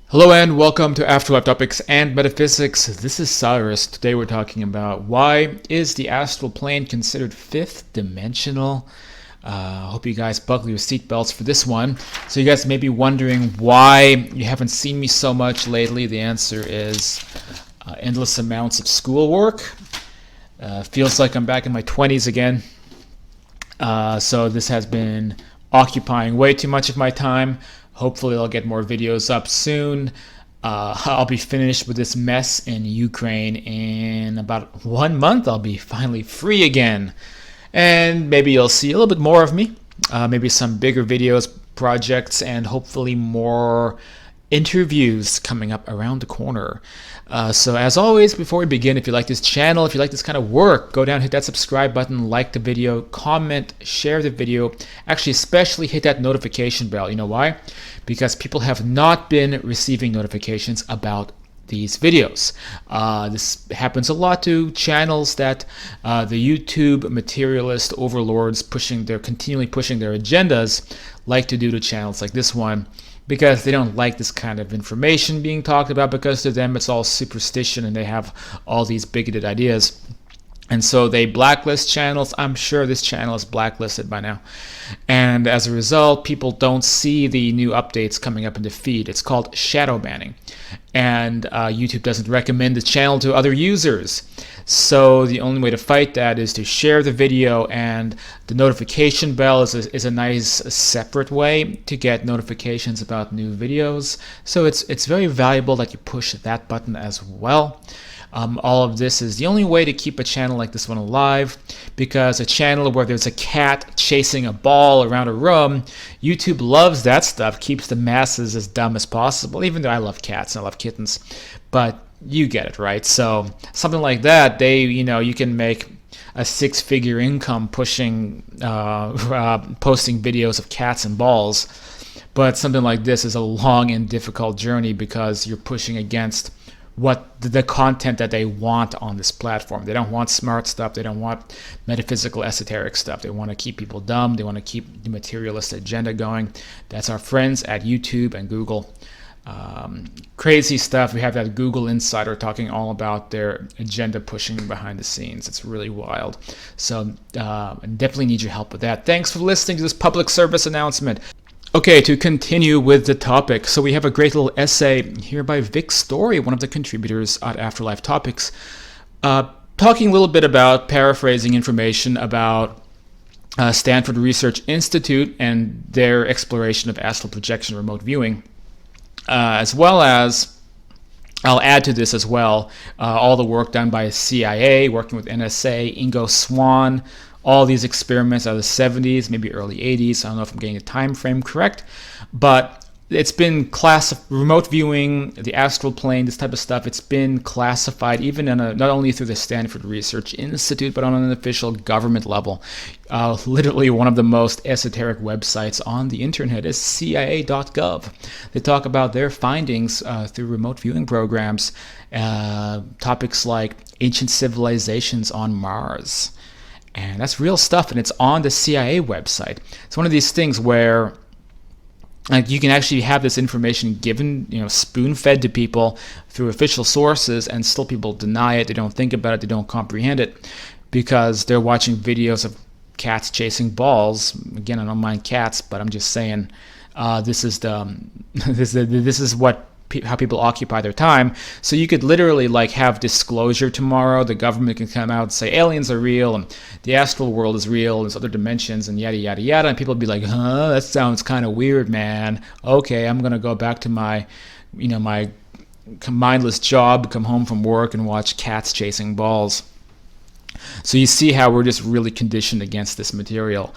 Hello and welcome to Afterlife Topics and Metaphysics. This is Cyrus. Today we're talking about why is the astral plane considered fifth dimensional. I hope you guys buckle your seatbelts for this one. So you guys may be wondering why you haven't seen me so much lately. The answer is endless amounts of schoolwork. Feels like I'm back in my 20s again. So this has been occupying way too much of my time. Hopefully I'll get more videos up soon. I'll be finished with this mess in Ukraine in about 1 month. I'll be finally free again. And maybe you'll see a little bit more of me. Maybe some bigger videos, projects, and hopefully more interviews coming up around the corner. So as always, before we begin, if you like this channel, if you like this kind of work, go down, hit that subscribe button, like the video, comment, share the video. Actually, especially hit that notification bell. You know why? Because people have not been receiving notifications about these videos. This happens a lot to channels that the YouTube materialist overlords continually pushing their agendas like to do to channels like this one, because they don't like this kind of information being talked about, because to them it's all superstition and they have all these bigoted ideas. And so they blacklist channels. I'm sure this channel is blacklisted by now. And as a result, people don't see the new updates coming up in the feed. It's called shadow banning. And YouTube doesn't recommend the channel to other users. So the only way to fight that is to share the video, and the notification bell is a nice separate way to get notifications about new videos. So it's very valuable that you push that button as well. All of this is the only way to keep a channel like this one alive, because a channel where there's a cat chasing a ball around a room, YouTube loves that stuff, keeps the masses as dumb as possible, even though I love cats and I love kittens. But you get it, right? So something like that, you can make a six-figure income pushing, posting videos of cats and balls. But something like this is a long and difficult journey, because you're pushing against what the content that they want on this platform. They don't want smart stuff. They don't want metaphysical, esoteric stuff. They want to keep people dumb. They want to keep the materialist agenda going. That's our friends at YouTube and Google. Crazy stuff. We have that Google insider talking all about their agenda pushing behind the scenes. It's really wild. So I definitely need your help with that. Thanks for listening to this public service announcement. Okay, to continue with the topic. So we have a great little essay here by Vic Story, one of the contributors at Afterlife Topics, talking a little bit about, paraphrasing information about Stanford Research Institute and their exploration of astral projection remote viewing, as well as, I'll add to this as well, all the work done by CIA, working with NSA, Ingo Swann. All these experiments are the 70s, maybe early 80s. I don't know if I'm getting the time frame correct, but it's been remote viewing, the astral plane, this type of stuff. It's been classified even not only through the Stanford Research Institute, but on an official government level. Literally one of the most esoteric websites on the internet is CIA.gov. They talk about their findings through remote viewing programs, topics like ancient civilizations on Mars. And that's real stuff, and it's on the CIA website. It's one of these things where you can actually have this information given, spoon-fed to people through official sources, and still people deny it. They don't think about it. They don't comprehend it, because they're watching videos of cats chasing balls. Again, I don't mind cats, but I'm just saying this is how people occupy their time. So you could literally have disclosure tomorrow. The government can come out and say aliens are real and the astral world is real and there's other dimensions and yada yada yada, and people would be like, that sounds kind of weird, man. Okay, I'm gonna go back to my my mindless job, come home from work and watch cats chasing balls. So you see how we're just really conditioned against this material.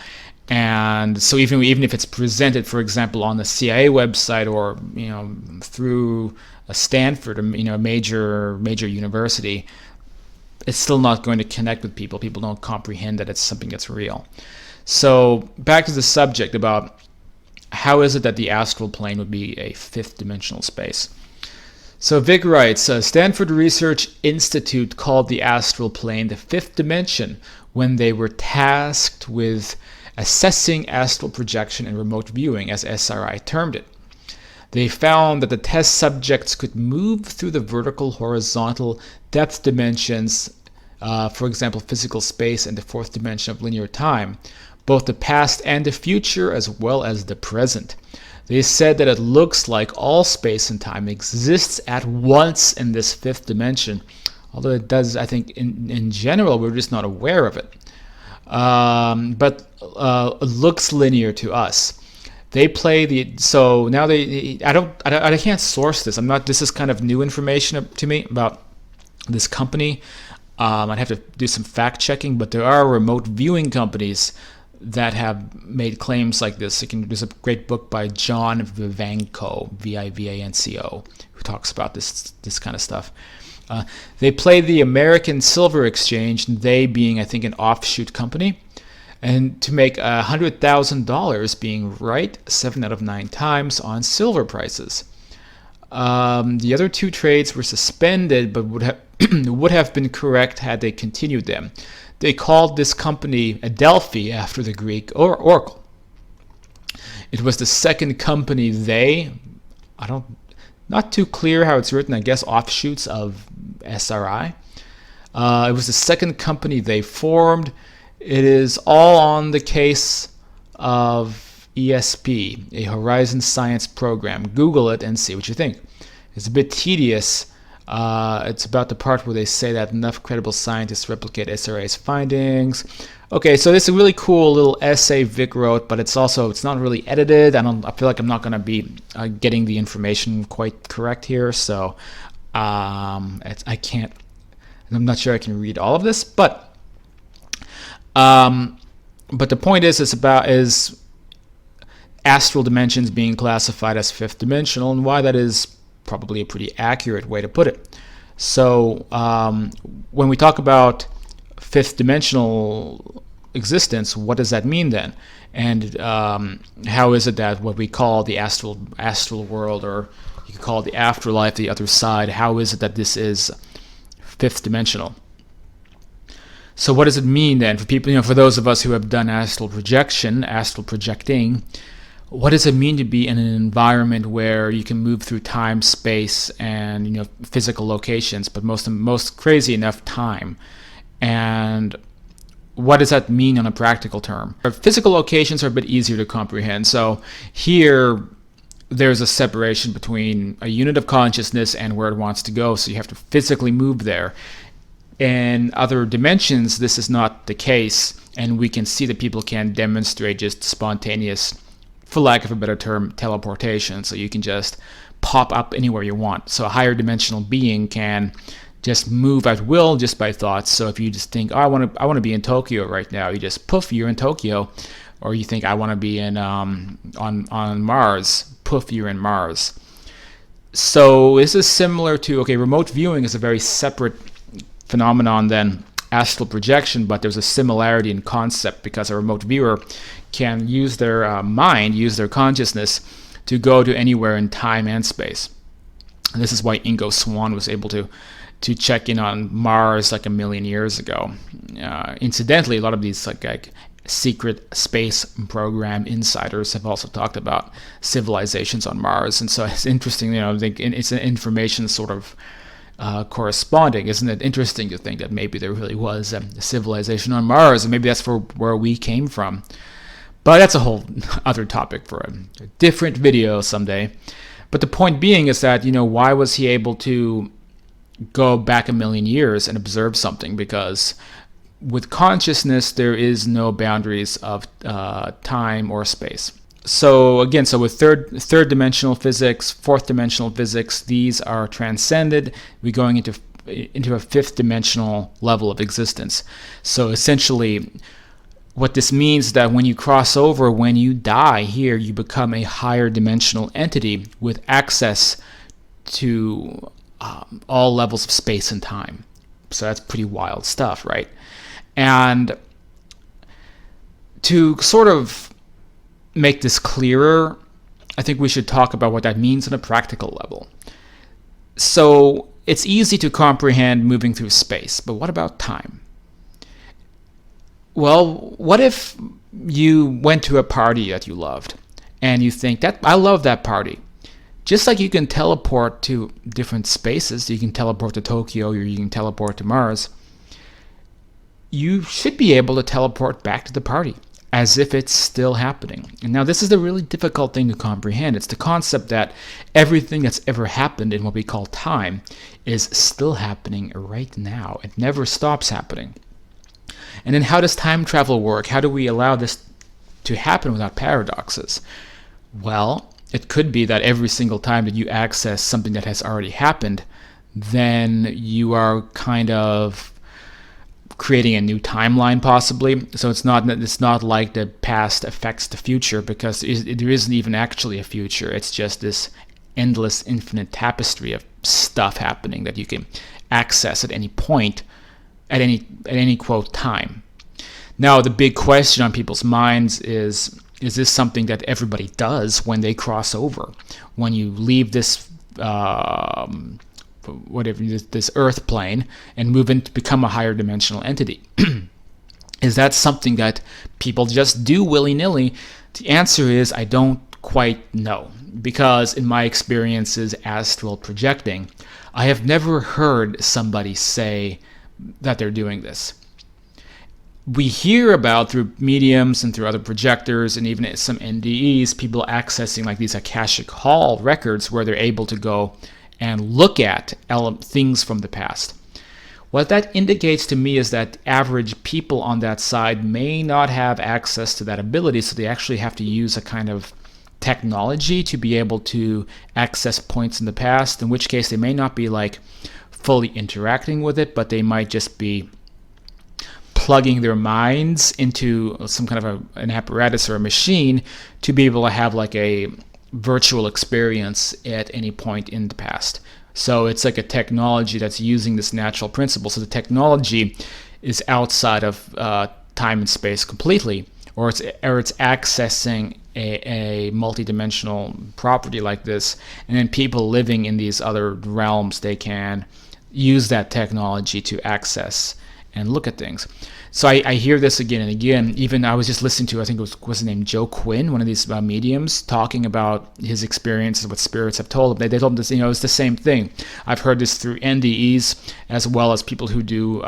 And so even if it's presented, for example, on the CIA website or through a Stanford, a major university, it's still not going to connect with people. People don't comprehend that it's something that's real. So back to the subject about how is it that the astral plane would be a fifth dimensional space. So Vic writes, Stanford Research Institute called the astral plane the fifth dimension when they were tasked with assessing astral projection and remote viewing, as SRI termed it. They found that the test subjects could move through the vertical, horizontal, depth dimensions, for example, physical space and the fourth dimension of linear time, both the past and the future as well as the present. They said that it looks like all space and time exists at once in this fifth dimension, although it does, I think, in general, we're just not aware of it. But it looks linear to us. They play so now I can't source this. This is kind of new information to me about this company. I'd have to do some fact checking, but there are remote viewing companies that have made claims like this. There's a great book by John Vivanco, Vivanco, who talks about this kind of stuff. They play the American Silver Exchange, they being, I think, an offshoot company, and to make $100,000 being right 7 out of 9 times on silver prices. The other 2 trades were suspended, but would have been correct had they continued them. They called this company Adelphi after the Greek oracle. It was the second company not too clear how it's written, I guess offshoots of SRI. It was the second company they formed. It is all on the case of ESP, a Horizon Science program. Google it and see what you think. It's a bit tedious. It's about the part where they say that enough credible scientists replicate SRA's findings. Okay, so this is a really cool little essay Vic wrote, but it's not really edited. I feel like I'm not going to be getting the information quite correct here, so I'm not sure I can read all of this, but the point is astral dimensions being classified as fifth dimensional, and why that is probably a pretty accurate way to put it. So when we talk about fifth dimensional existence, what does that mean then? And how is it that what we call the astral world, or you could call it the afterlife, the other side, how is it that this is fifth dimensional? So what does it mean then for people, for those of us who have done astral projecting, what does it mean to be in an environment where you can move through time, space, and physical locations, but most crazy enough, time? And what does that mean on a practical term? Physical locations are a bit easier to comprehend. So here, there's a separation between a unit of consciousness and where it wants to go. So you have to physically move there. In other dimensions, this is not the case, and we can see that people can demonstrate just spontaneous, for lack of a better term, teleportation. So you can just pop up anywhere you want. So a higher dimensional being can just move at will just by thoughts. So if you just think, I want to be in Tokyo right now, you just poof, you're in Tokyo. Or you think, I want to be in on Mars, poof, you're in Mars. So this is similar to, remote viewing is a very separate phenomenon than astral projection, but there's a similarity in concept, because a remote viewer can use their mind, use their consciousness to go to anywhere in time and space. And this is why Ingo Swann was able to check in on Mars like 1 million years ago. Incidentally, a lot of these like secret space program insiders have also talked about civilizations on Mars, and so it's interesting. It's an information sort of corresponding. Isn't it interesting to think that maybe there really was a civilization on Mars, and maybe that's where we came from? But that's a whole other topic for a different video someday. But the point being is that, why was he able to go back 1 million years and observe something? Because with consciousness, there is no boundaries of time or space. So again, with third dimensional physics, fourth dimensional physics, these are transcended. We're going into a fifth dimensional level of existence. So essentially, what this means is that when you cross over, when you die here, you become a higher dimensional entity with access to all levels of space and time. So that's pretty wild stuff, right? And to sort of make this clearer, I think we should talk about what that means on a practical level. So it's easy to comprehend moving through space, but what about time? Well, what if you went to a party that you loved, and you think, that I love that party, Just like you can teleport to different spaces, you can teleport to Tokyo or you can teleport to Mars, you should be able to teleport back to the party as if it's still happening. And now this is the really difficult thing to comprehend. It's the concept that everything that's ever happened in what we call time is still happening right now. It never stops happening. And then how does time travel work? How do we allow this to happen without paradoxes? Well, it could be that every single time that you access something that has already happened, then you are kind of creating a new timeline possibly. So it's not like the past affects the future, because there isn't even actually a future. It's just this endless, infinite tapestry of stuff happening that you can access at any point, at any quote time. Now the big question on people's minds is this something that everybody does when they cross over? When you leave this this earth plane and move in to become a higher dimensional entity. Is that something that people just do willy-nilly? The answer is I don't quite know, because in my experiences astral projecting, I have never heard somebody say that they're doing this. We hear about, through mediums and through other projectors and even some NDEs, people accessing like these Akashic Hall records where they're able to go and look at things from the past. What that indicates to me is that average people on that side may not have access to that ability, so they actually have to use a kind of technology to be able to access points in the past, in which case they may not be like fully interacting with it, but they might just be plugging their minds into some kind of an apparatus or a machine to be able to have like a virtual experience at any point in the past. So it's like a technology that's using this natural principle. So the technology is outside of time and space completely, or it's accessing a multi-dimensional property like this, and then people living in these other realms, they can use that technology to access and look at things. So I hear this again and again. Even I was just listening to, I think it was his name, Joe Quinn, one of these mediums, talking about his experiences, what spirits have told him. They told him this, it's the same thing. I've heard this through NDEs, as well as people who do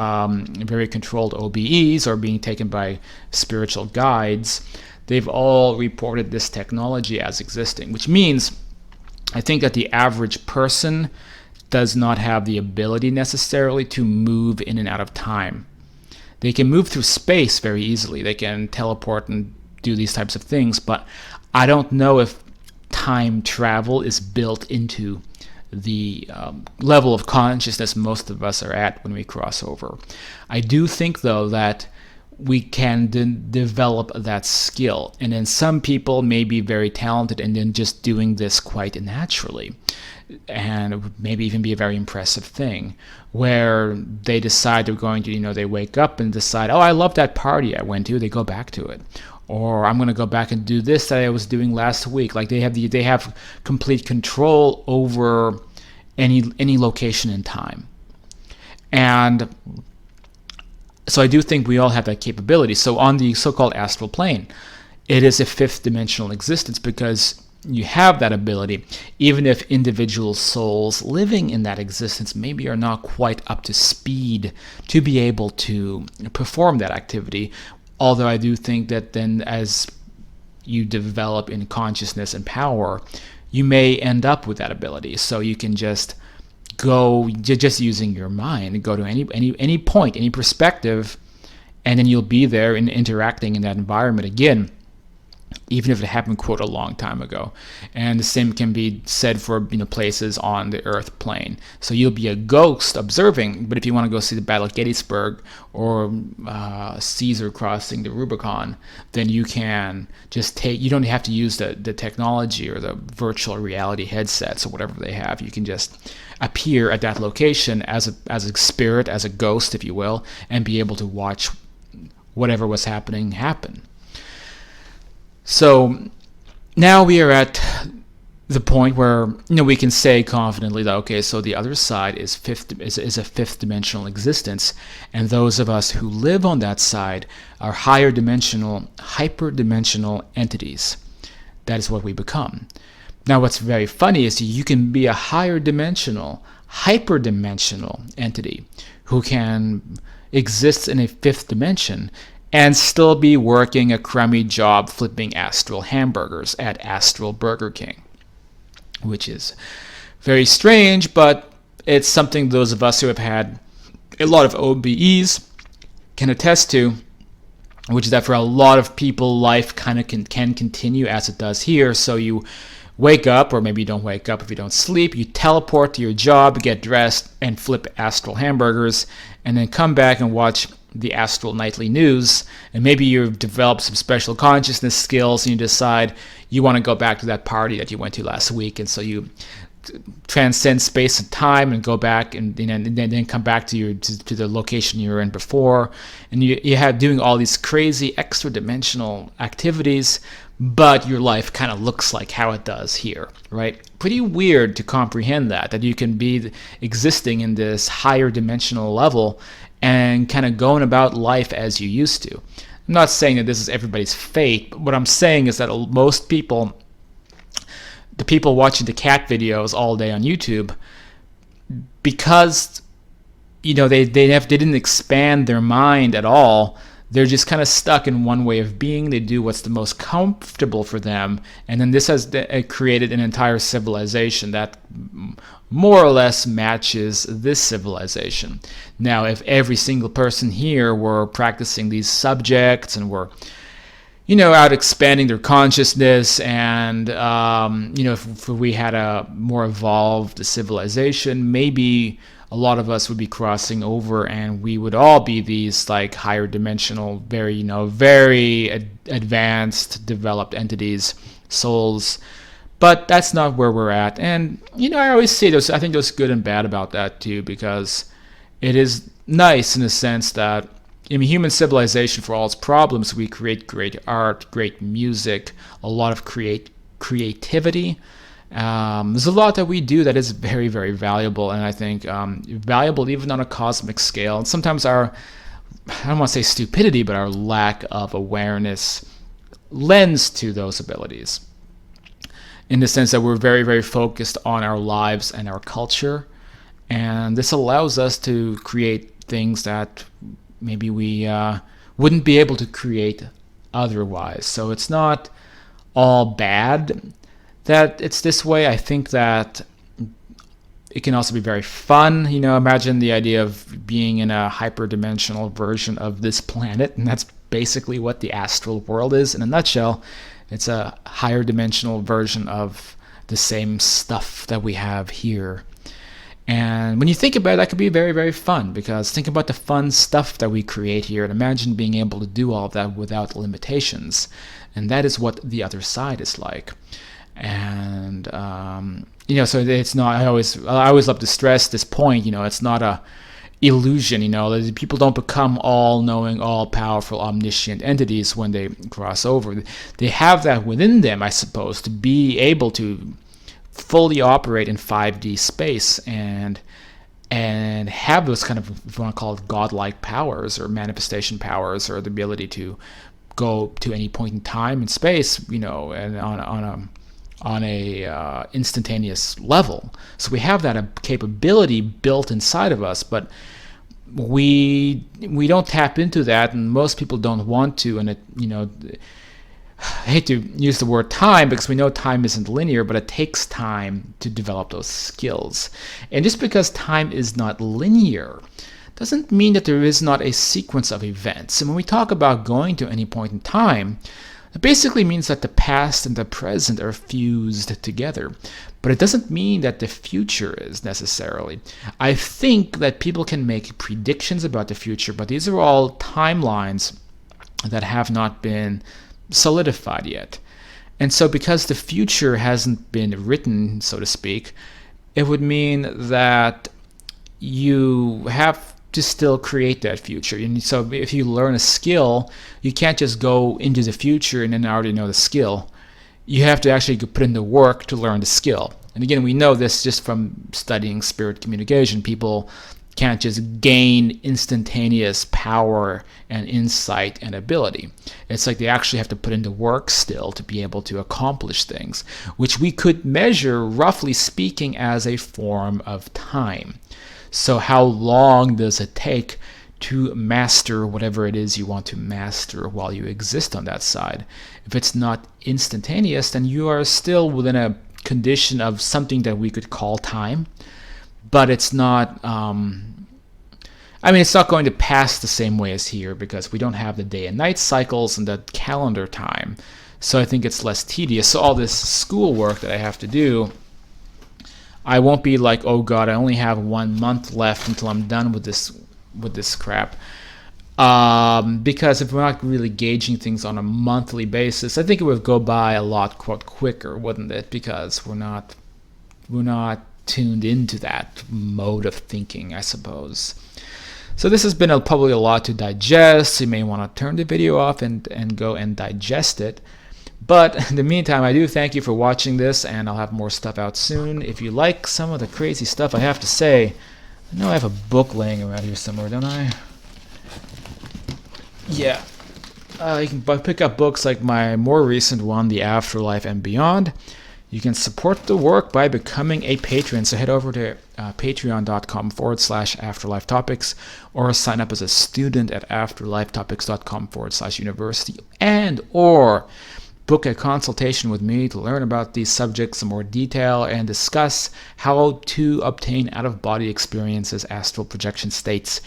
very controlled OBEs or being taken by spiritual guides. They've all reported this technology as existing, which means I think that the average person does not have the ability necessarily to move in and out of time. They can move through space very easily. They can teleport and do these types of things, but I don't know if time travel is built into the level of consciousness most of us are at when we cross over. I do think, though, that we can develop that skill, and then some people may be very talented and then just doing this quite naturally, and it would maybe even be a very impressive thing, where they decide they're going to, they wake up and decide, oh, I love that party I went to, they go back to it, or I'm going to go back and do this that I was doing last week. Like they have complete control over any location in time. And so I do think we all have that capability. So on the so-called astral plane, it is a fifth dimensional existence, because you have that ability, even if individual souls living in that existence maybe are not quite up to speed to be able to perform that activity. Although I do think that then as you develop in consciousness and power, you may end up with that ability. So you can just go, just using your mind, go to any point, any perspective, and then you'll be there and interacting in that environment again, even if it happened, quote, a long time ago. And the same can be said for places on the Earth plane. So you'll be a ghost observing, but if you want to go see the Battle of Gettysburg or Caesar crossing the Rubicon, then you can just you don't have to use the technology or the virtual reality headsets or whatever they have. You can just appear at that location as a spirit, as a ghost, if you will, and be able to watch whatever was happening happen. So now we are at the point where we can say confidently that, okay, so the other side is a fifth dimensional existence, and those of us who live on that side are higher dimensional, hyperdimensional entities. That is what we become. Now, what's very funny is you can be a higher dimensional, hyperdimensional entity who can exist in a fifth dimension and still be working a crummy job flipping Astral hamburgers at Astral Burger King, which is very strange, but it's something those of us who have had a lot of OBEs can attest to, which is that for a lot of people, life kind of can continue as it does here. So you wake up, or maybe you don't wake up if you don't sleep, you teleport to your job, get dressed, and flip Astral hamburgers, and then come back and watch the Astral nightly news, and maybe you've developed some special consciousness skills, and you decide you want to go back to that party that you went to last week, and so you transcend space and time and go back and then come back to the location you were in before, and you have doing all these crazy extra dimensional activities, but your life kind of looks like how it does here, right? Pretty weird to comprehend that you can be existing in this higher dimensional level and kind of going about life as you used to. I'm not saying that this is everybody's fate, but what I'm saying is that most people, the people watching the cat videos all day on YouTube, because they didn't expand their mind at all, they're just kind of stuck in one way of being. They do what's the most comfortable for them, and then this has created an entire civilization that more or less matches this civilization. Now, if every single person here were practicing these subjects and were out expanding their consciousness, and if we had a more evolved civilization, maybe a lot of us would be crossing over, and we would all be these like higher dimensional, very advanced, developed entities, souls. But that's not where we're at, and I always say I think there's good and bad about that too, because it is nice in the sense that in human civilization, for all its problems, we create great art, great music, a lot of creativity. There's a lot that we do that is very, very valuable, and I think valuable even on a cosmic scale. And sometimes I don't want to say stupidity, but our lack of awareness lends to those abilities, in the sense that we're very, very focused on our lives and our culture. And this allows us to create things that maybe we wouldn't be able to create otherwise. So it's not all bad that it's this way. I think that it can also be very fun. Imagine the idea of being in a hyperdimensional version of this planet, and that's basically what the astral world is in a nutshell. It's a higher dimensional version of the same stuff that we have here. And when you think about it, that could be very, very fun, because think about the fun stuff that we create here, and imagine being able to do all of that without limitations. And that is what the other side is like. And so it's not. I always love to stress this point. It's not a illusion. People don't become all-knowing, all-powerful, omniscient entities when they cross over. They have that within them, I suppose, to be able to fully operate in 5D space and have those kind of, if you want to call it, godlike powers or manifestation powers, or the ability to go to any point in time and space, and on a instantaneous level. So we have that capability built inside of us, but we don't tap into that, and most people don't want to. And I hate to use the word time, because we know time isn't linear, but it takes time to develop those skills. And just because time is not linear doesn't mean that there is not a sequence of events. And when we talk about going to any point in time, it basically means that the past and the present are fused together. But it doesn't mean that the future is necessarily. I think that people can make predictions about the future, but these are all timelines that have not been solidified yet. And so because the future hasn't been written, so to speak, it would mean that you have to still create that future. And so if you learn a skill, you can't just go into the future and then already know the skill. You have to actually put in the work to learn the skill. And again, we know this just from studying spirit communication. People can't just gain instantaneous power and insight and ability. It's like they actually have to put in the work still to be able to accomplish things, which we could measure, roughly speaking, as a form of time. So how long does it take to master whatever it is you want to master while you exist on that side? If it's not instantaneous, then you are still within a condition of something that we could call time, but it's not it's not going to pass the same way as here because we don't have the day and night cycles and the calendar time. So I think it's less tedious. So all this schoolwork that I have to do, I won't be like, oh god, I only have 1 month left until I'm done with this crap. Because if we're not really gauging things on a monthly basis, I think it would go by a lot quicker, wouldn't it? Because we're not tuned into that mode of thinking, I suppose. So this has been probably a lot to digest. You may want to turn the video off and go and digest it. But in the meantime, I do thank you for watching this, and I'll have more stuff out soon. If you like some of the crazy stuff I have to say, I know I have a book laying around here somewhere, don't I? Yeah. You can pick up books like my more recent one, The Afterlife and Beyond. You can support the work by becoming a patron. So head over to patreon.com/afterlifetopics or sign up as a student at afterlifetopics.com/university or book a consultation with me to learn about these subjects in more detail and discuss how to obtain out-of-body experiences, astral projection states,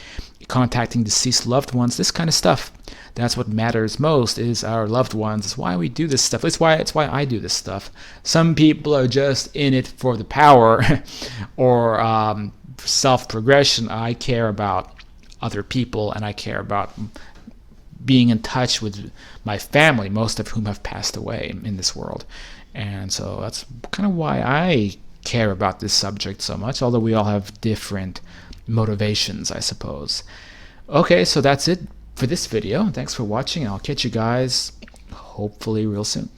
contacting deceased loved ones, this kind of stuff. That's what matters most, is our loved ones. It's why we do this stuff. It's why I do this stuff. Some people are just in it for the power or self-progression. I care about other people, and I care about being in touch with my family, most of whom have passed away in this world. And so that's kind of why I care about this subject so much, although we all have different motivations, I suppose. Okay, so that's it for this video. Thanks for watching, and I'll catch you guys hopefully real soon.